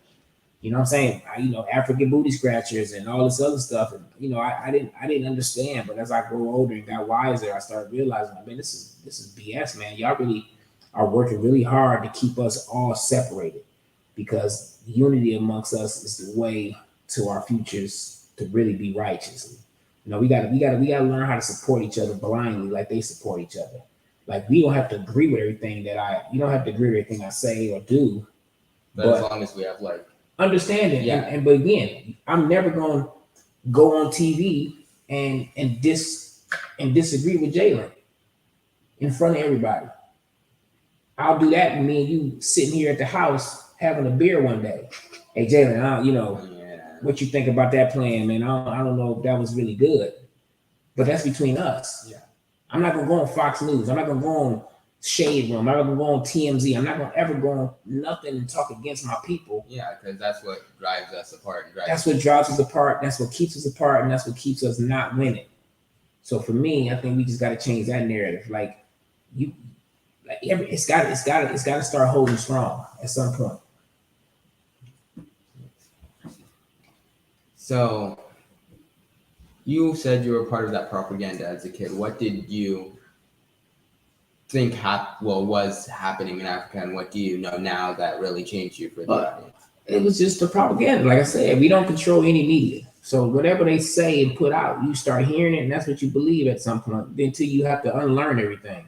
You know what I'm saying? You know, African booty scratchers and all this other stuff. And you know, I didn't understand. But as I grew older and got wiser, I started realizing, I mean, this is BS, man. Y'all really are working really hard to keep us all separated because unity amongst us is the way to our futures to really be righteous. You know, we gotta learn how to support each other blindly, like they support each other. Like we don't have to agree with everything you don't have to agree with everything I say or do. But as long as we have like understanding, yeah. But again, I'm never going to go on TV and disagree with Jalen in front of everybody. I'll do that with me and you sitting here at the house having a beer one day. Hey Jalen, you know what you think about that plan, man? I don't know if that was really good. but that's between us. Yeah. I'm not gonna go on Fox News. I'm not gonna go on Shade Room. I'm not gonna go on TMZ. I'm not gonna ever go on nothing and talk against my people. Yeah, because that's what drives us apart. That's what drives us apart. That's what keeps us apart, and that's what keeps us not winning. So for me, I think we just got to change that narrative. Like you, like it's got to start holding strong at some point. So you said you were part of that propaganda as a kid. What did you think was happening in Africa, and what do you know now that really changed you for the audience? It was just the propaganda. Like I said, we don't control any media. So whatever they say and put out, you start hearing it, and that's what you believe at some point. Until you have to unlearn everything.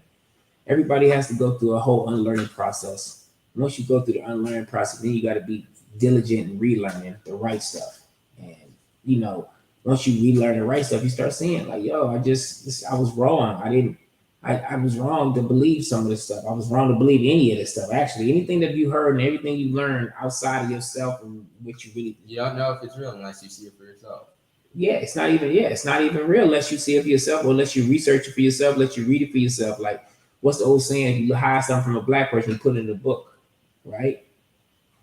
Everybody has to go through a whole unlearning process. Once you go through the unlearning process, then you got to be diligent in relearning the right stuff. And you know, once you relearn the right stuff, you start seeing like, yo, I was wrong. I was wrong to believe some of this stuff. I was wrong to believe any of this stuff. Actually, anything that you heard and everything you learned outside of yourself and what you don't know if it's real unless you see it for yourself. Yeah, it's not even real unless you see it for yourself, or unless you research it for yourself, let you read it for yourself. Like, what's the old saying? You hide something from a black person, you put it in a book, right?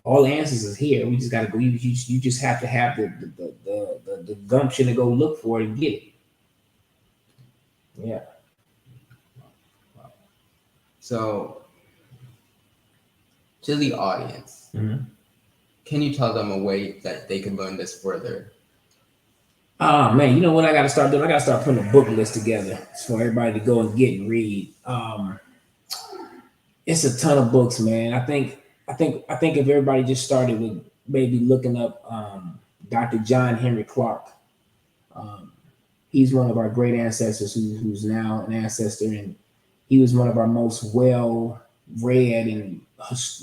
All the answers is here. We just gotta go. You just have to have the gumption to go look for it and get it. Yeah. So, to the audience, can you tell them a way that they can learn this further? Oh man, you know what I gotta start doing? I gotta start putting a book list together for everybody to go and get and read. It's a ton of books, man. I think if everybody just started with maybe looking up Dr. John Henry Clark. He's one of our great ancestors who's now an ancestor, and he was one of our most well-read and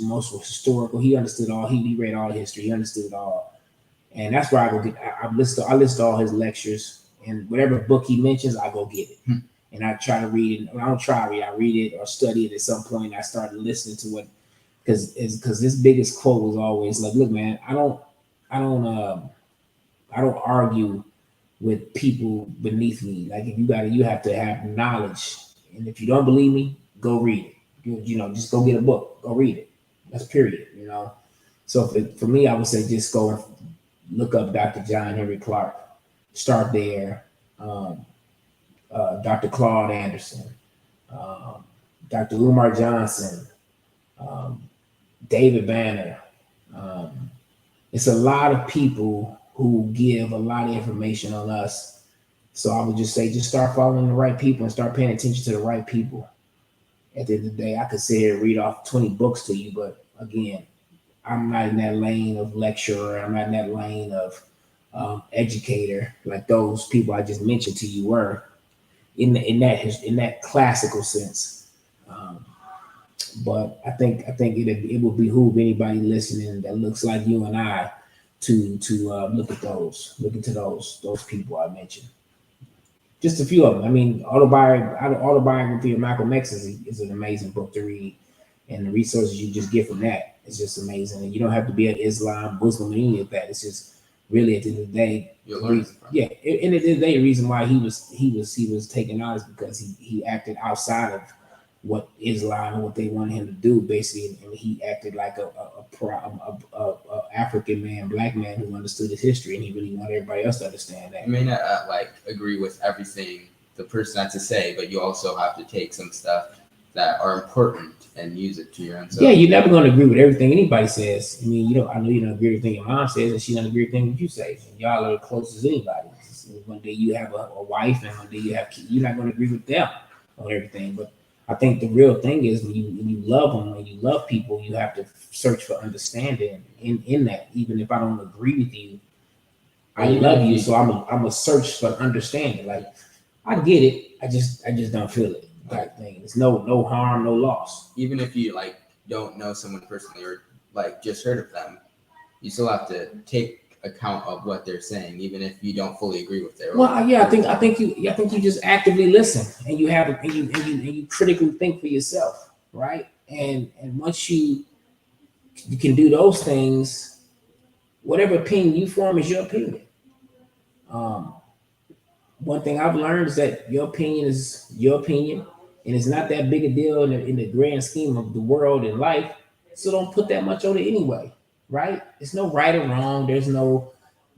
most historical. He understood all. He read all the history. He understood it all, and that's where I go get. I list all his lectures, and whatever book he mentions, I go get it, and I try to read it. I don't try to read. I read it or study it at some point. I started listening to what, because his biggest quote was always like, "Look, man, I don't argue with people beneath me. Like, if you have to have knowledge. And if you don't believe me, go read it. You know, just go get a book, go read it. That's period, you know." So for me, I would say just go and look up Dr. John Henry Clark. Start there. Dr. Claude Anderson, Dr. Umar Johnson, David Banner. It's a lot of people who give a lot of information on us. So I would just say, just start following the right people and start paying attention to the right people. At the end of the day, I could sit here and read off 20 books to you, but again, I'm not in that lane of lecturer. I'm not in that lane of educator like those people I just mentioned to you were in that classical sense. But I think it will behoove anybody listening that looks like you and I to look into those people I mentioned. Just a few of them. I mean, autobiography of Malcolm X is an amazing book to read, and the resources you just get from that is just amazing. And you don't have to be an Islam, Muslim, or any of that. It's just really, at the end of the day, And at the end of the day, the reason why he was taken out is because he acted outside of what Islam and what they wanted him to do, basically, and he acted like a African man, black man who understood his history, and he really wanted everybody else to understand that. You may not agree with everything the person has to say, but you also have to take some stuff that are important and use it to your own self. Yeah, you're never going to agree with everything anybody says. I mean, I know you don't agree with everything your mom says, and she don't agree with everything you say. And y'all are close as anybody. One day you have a wife, and one day you have kids. You're not going to agree with them on everything, but I think the real thing is when you love them, when you love people, you have to search for understanding in that. Even if I don't agree with you, I love you, so I'm a search for understanding. Like, I get it, I just don't feel it. Type thing. There's no harm, no loss. Even if you don't know someone personally or just heard of them, you still have to take account of what they're saying, even if you don't fully agree with their. Well, yeah, I think you just actively listen, and you critically think for yourself, right? And once you can do those things, whatever opinion you form is your opinion. one thing I've learned is that your opinion is your opinion, and it's not that big a deal in the grand scheme of the world and life. So don't put that much on it anyway, right? There's no right or wrong. There's no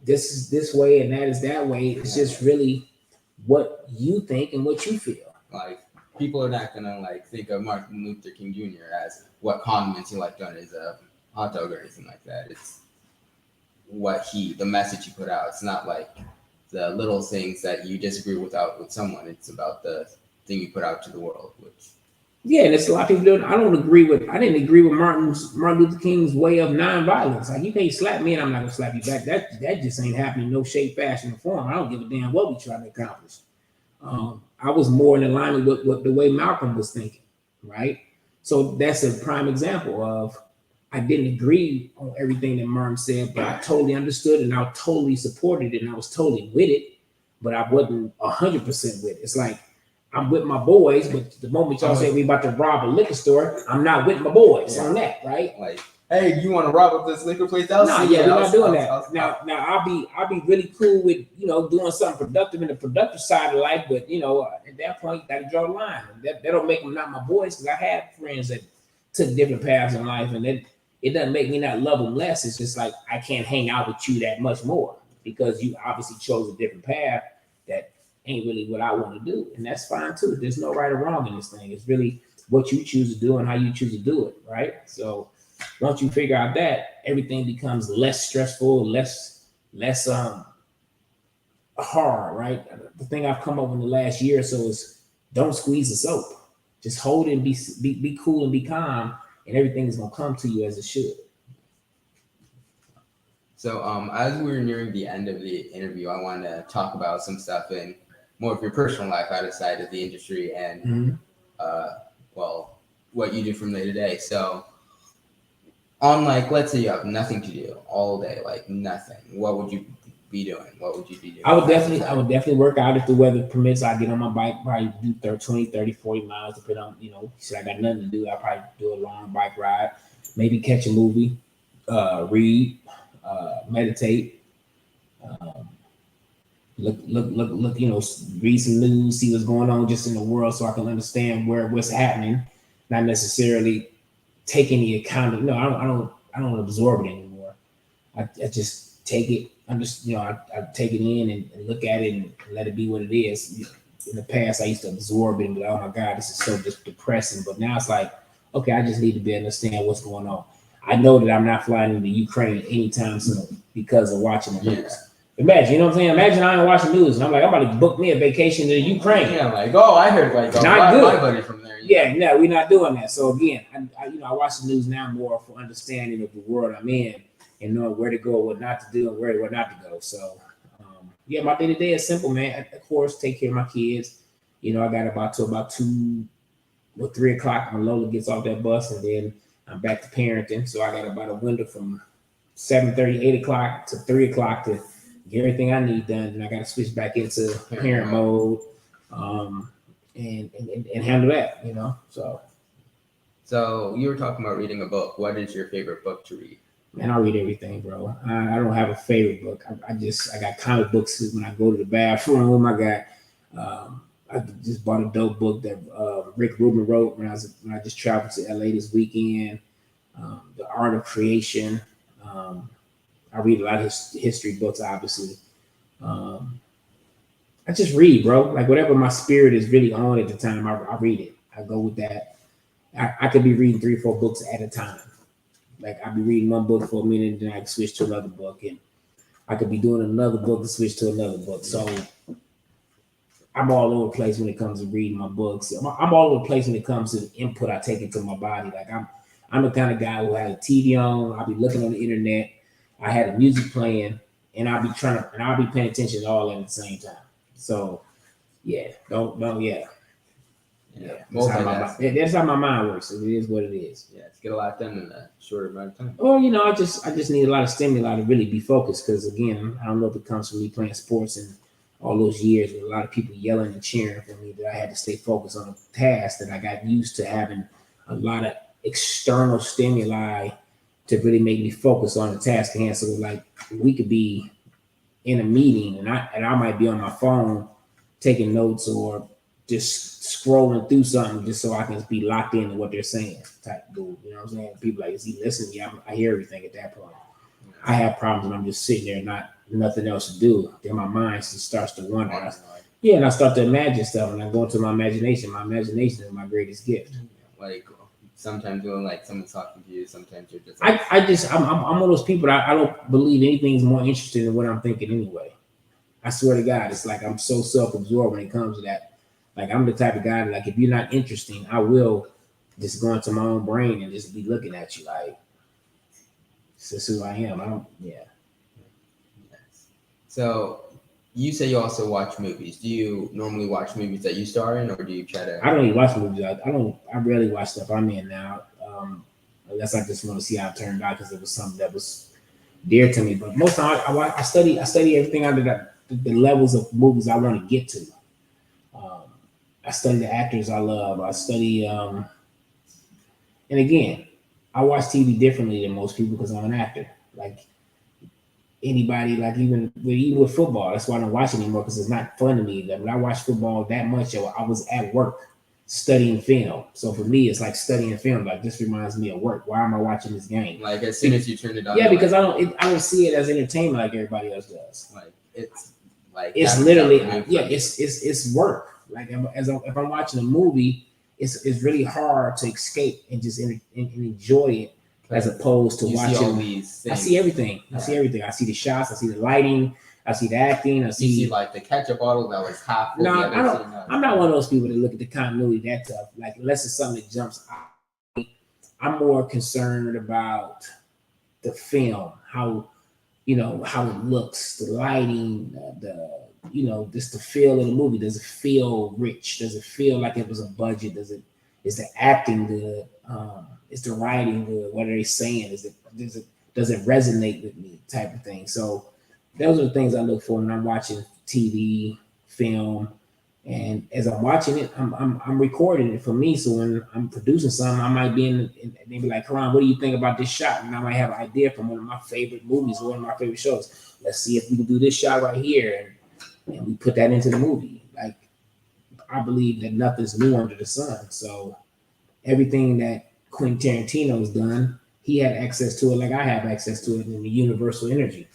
this is this way and that is that way. It's just really what you think and what you feel. Like people are not gonna like think of Martin Luther King Jr. as what condiments he liked on his hot dog or anything like that. It's the message he put out. It's not like the little things that you disagree with someone. It's about the thing you put out to the world. Which yeah, and it's a lot of people doing. I didn't agree with Martin Luther King's way of nonviolence. Like you can't slap me and I'm not gonna slap you back. That just ain't happening. No shape, fashion, or form. I don't give a damn what we trying to accomplish. I was more in alignment with the way Malcolm was thinking, right? So that's a prime example of I didn't agree on everything that Martin said, but I totally understood and I totally supported it and I was totally with it, but I wasn't 100% with it. It's like I'm with my boys, but the moment y'all say we about to rob a liquor store, I'm not with my boys on that, right? Like, hey, you want to rob up this liquor place? We're not doing that. Now I'll be really cool with doing something productive in the productive side of life, but at that point you got to draw a line. That don't make them not my boys because I have friends that took different paths in life, and it doesn't make me not love them less. It's just like I can't hang out with you that much more because you obviously chose a different path that ain't really what I want to do, and that's fine too. There's no right or wrong in this thing. It's really what you choose to do and how you choose to do it, right? So once you figure out that, everything becomes less stressful, less hard, right? The thing I've come up with in the last year or so is don't squeeze the soap. Just hold it and be cool and be calm, and everything is gonna come to you as it should. So as we're nearing the end of the interview, I want to talk about some stuff in more of your personal life outside of the industry and what you do from day to day. So on let's say you have nothing to do all day, like nothing, what would you be doing? What would you be doing? I would definitely work out if the weather permits. I get on my bike, probably do 20, 30, 40 miles, depending on, say I got nothing to do. I'll probably do a long bike ride, maybe catch a movie, read, meditate, look, read some news, see what's going on just in the world so I can understand what's happening, not necessarily take any account of, I don't absorb it anymore. I just take it. I take it in and look at it and let it be what it is. In the past, I used to absorb it and be like, oh my God, this is so just depressing. But now it's like, okay, I just need to be able to understand what's going on. I know that I'm not flying into Ukraine anytime soon because of watching the news. Imagine, what I'm saying? Imagine I ain't watching news and I'm like, I'm about to book me a vacation to Ukraine. Yeah, I heard not good. My buddy from there. Yeah, no, we're not doing that. So again, I watch the news now more for understanding of the world I'm in and knowing where to go, what not to do, and where not to go. So my day to day is simple, man. Of course, take care of my kids. I got about 2 or 3 o'clock when Lola gets off that bus, and then I'm back to parenting. So I got about a window from 7:30, 8 o'clock to 3 o'clock to get everything I need done. And I got to switch back into parent mode and handle that, So you were talking about reading a book. What is your favorite book to read? Man, I read everything, bro. I don't have a favorite book. I got comic books when I go to the bathroom. I just bought a dope book that Rick Rubin wrote when I just traveled to LA this weekend. The Art of Creation. I read a lot of history books, obviously. I just read, bro. Like whatever my spirit is really on at the time, I read it. I go with that. I could be reading 3 or 4 books at a time. Like I'd be reading one book for a minute, then I could switch to another book, and I could be doing another book to switch to another book. So I'm all over the place when it comes to reading my books. I'm all over the place when it comes to the input I take into my body. Like I'm the kind of guy who has a TV on. I'll be looking on the internet. I had the music playing, and I'll be paying attention to all at the same time. So yeah, that's how my mind works. It is what it is. Yeah, it's get a lot done in a short amount of time. Well, I just need a lot of stimuli to really be focused. Because again, I don't know if it comes from me playing sports and all those years with a lot of people yelling and cheering for me that I had to stay focused on a task that I got used to having a lot of external stimuli to really make me focus on the task at hand. So like we could be in a meeting and I might be on my phone taking notes or just scrolling through something just so I can be locked into what they're saying type dude. You know what I'm saying? People like, is he listening? Yeah, I hear everything at that point. I have problems when I'm just sitting there, nothing else to do. Then my mind just starts to wander. Yeah, and I start to imagine stuff, and I go into my imagination. My imagination is my greatest gift. Like sometimes you're like someone's talking to you. Sometimes you're just. I'm one of those people that I don't believe anything's more interesting than what I'm thinking anyway. I swear to God, it's like I'm so self-absorbed when it comes to that. Like I'm the type of guy that, like, if you're not interesting, I will just go into my own brain and just be looking at you like, this is who I am. I don't. Yeah. Yes. So you say you also watch movies. Do you normally watch movies that you star in, or do you try to? I don't even watch movies. I rarely watch stuff I'm in now, unless I just want to see how it turned out because it was something that was dear to me. But most time I study everything under the levels of movies I want to get to. I study the actors I love. I study, and again, I watch TV differently than most people because I'm an actor. Like anybody, like even with football, that's why I don't watch it anymore because it's not fun to me. Like, when I watch football that much, I was at work studying film. So for me, it's like studying film. Like this reminds me of work. Why am I watching this game? Like as soon as you turn it on. Yeah, because I don't see it as entertainment like everybody else does. It's literally it's work. Like if I'm watching a movie, it's really hard to escape and just and enjoy it as opposed to watching. I see everything. Yeah. I see everything. I see the shots. I see the lighting. I see the acting. I see like the ketchup bottle that was half. No, I'm not one of those people that look at the continuity that tough. Like unless it's something that jumps out. I'm more concerned about the film, how it looks, the lighting, just the feel of the movie. Does it feel rich? Does it feel like it was a budget? Is the acting good? Is the writing good? What are they saying? Does it resonate with me? Type of thing. So those are the things I look for when I'm watching TV, film, and as I'm watching it, I'm recording it for me. So when I'm producing something, I might be in they be like, Karon, what do you think about this shot? And I might have an idea from one of my favorite movies or one of my favorite shows. Let's see if we can do this shot right here, and we put that into the movie. Like I believe that nothing's new under the sun. So everything that Quentin Tarantino's done, he had access to it like I have access to it in the universal energy.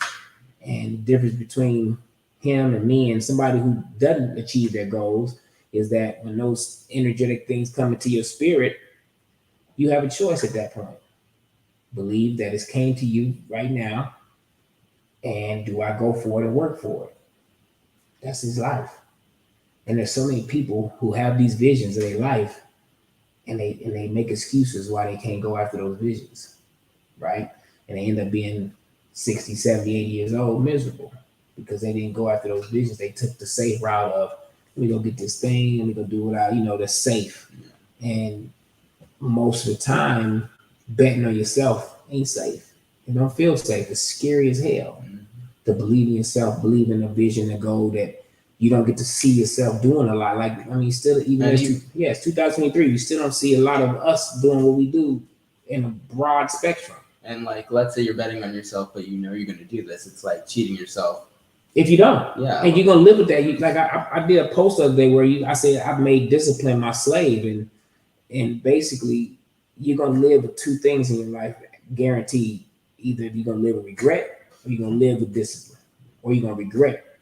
And the difference between him and me and somebody who doesn't achieve their goals is that when those energetic things come into your spirit, you have a choice at that point. Believe that it came to you right now, and do I go for it and work for it? That's his life. And there's so many people who have these visions of their life, and they make excuses why they can't go after those visions, right? And they end up being 60, 70, 80 years old, miserable, because they didn't go after those visions. They took the safe route of, let me go get this thing, let me go do what that's safe. And most of the time, betting on yourself ain't safe. It don't feel safe. It's scary as hell. To believe in yourself, believe in a vision, a goal that you don't get to see yourself doing a lot. Like, I mean, still, it's 2023, you still don't see a lot of us doing what we do in a broad spectrum. And like, let's say you're betting on yourself, but you're going to do this. It's like cheating yourself. If you don't, yeah, and you're gonna live with that. I did a post the other day where I said I've made discipline my slave, and basically you're gonna live with two things in your life, guaranteed. Either you're gonna live with regret, or you're gonna live with discipline, or you're gonna regret.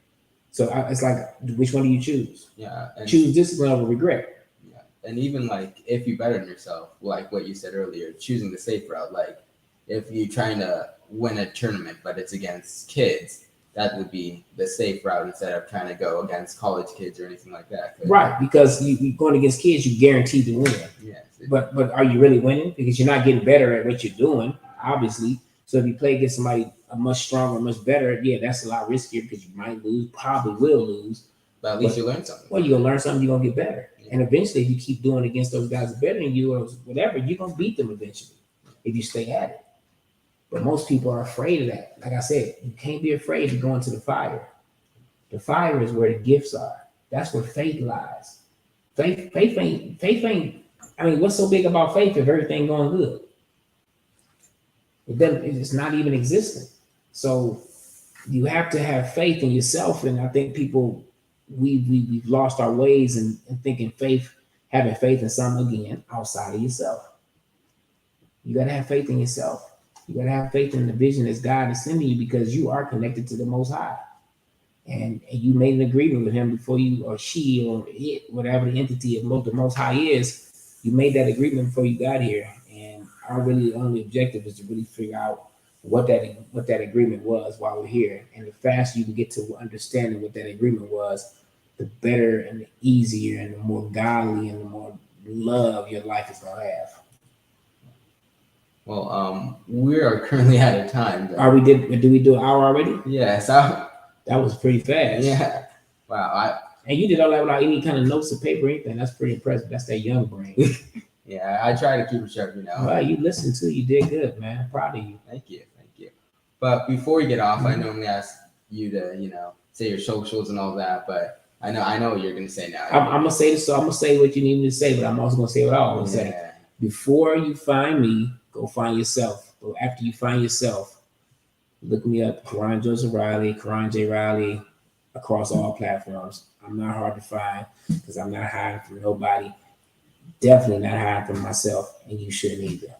So it's like, which one do you choose? Yeah, choose discipline over regret. Yeah, and even like if you bet on yourself, like what you said earlier, choosing the safe route. Like if you're trying to win a tournament, but it's against kids, that would be the safe route instead of trying to go against college kids or anything like that. Right, because you're going against kids, you're guaranteed to win. Yes. But are you really winning? Because you're not getting better at what you're doing, obviously. So if you play against somebody much stronger, much better, yeah, that's a lot riskier because you might lose, probably will lose. But at least you learn something. Well, you're going to learn something, you're going to get better. Yeah. And eventually, if you keep doing against those guys better than you or whatever, you're going to beat them eventually if you stay at it. But most people are afraid of that. Like I said, you can't be afraid to go into the fire. The fire is where the gifts are. That's where faith lies. Faith ain't. I mean, what's so big about faith if everything going good? It's not even existing. So you have to have faith in yourself. And I think people we've lost our ways and thinking having faith in something again outside of yourself. You gotta have faith in yourself. You gotta have faith in the vision that God is sending you because you are connected to the Most High. And you made an agreement with him before you, or she, or it, whatever the entity of the Most High is, you made that agreement before you got here. And our really only objective is to really figure out what that agreement was while we're here. And the faster you can get to understanding what that agreement was, the better and the easier and the more godly and the more love your life is gonna have. Well, we are currently out of time. Did we do an hour already? Yes. That was pretty fast. Yeah. Wow. And you did all that without any kind of notes or paper or anything. That's pretty impressive. That's that young brain. Yeah, I try to keep it sharp, Well, you listened to, you did good, man. I'm proud of you. Thank you. But before we get off, I normally ask you to, say your socials and all that. But I know what you're gonna say now. I'm gonna say this, so I'm gonna say what you need me to say, but I'm also gonna say what I always say. Before you find me, go find yourself. But after you find yourself, look me up, Karon Joseph Riley, Karon J. Riley, across all platforms. I'm not hard to find because I'm not hiding from nobody. Definitely not hiding from myself, and you shouldn't either.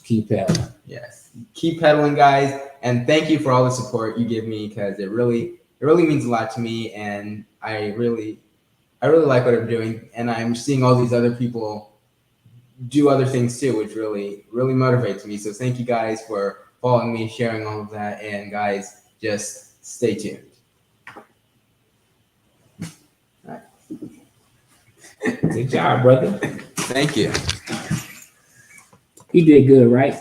Keep pedaling. Yes, keep pedaling, guys, and thank you for all the support you give me because it really means a lot to me, and I really like what I'm doing, and I'm seeing all these other people do other things too, which really motivates me. So thank you guys for following me, sharing all of that, and guys, just stay tuned. All right. Good job, brother. Thank you. You did good, right?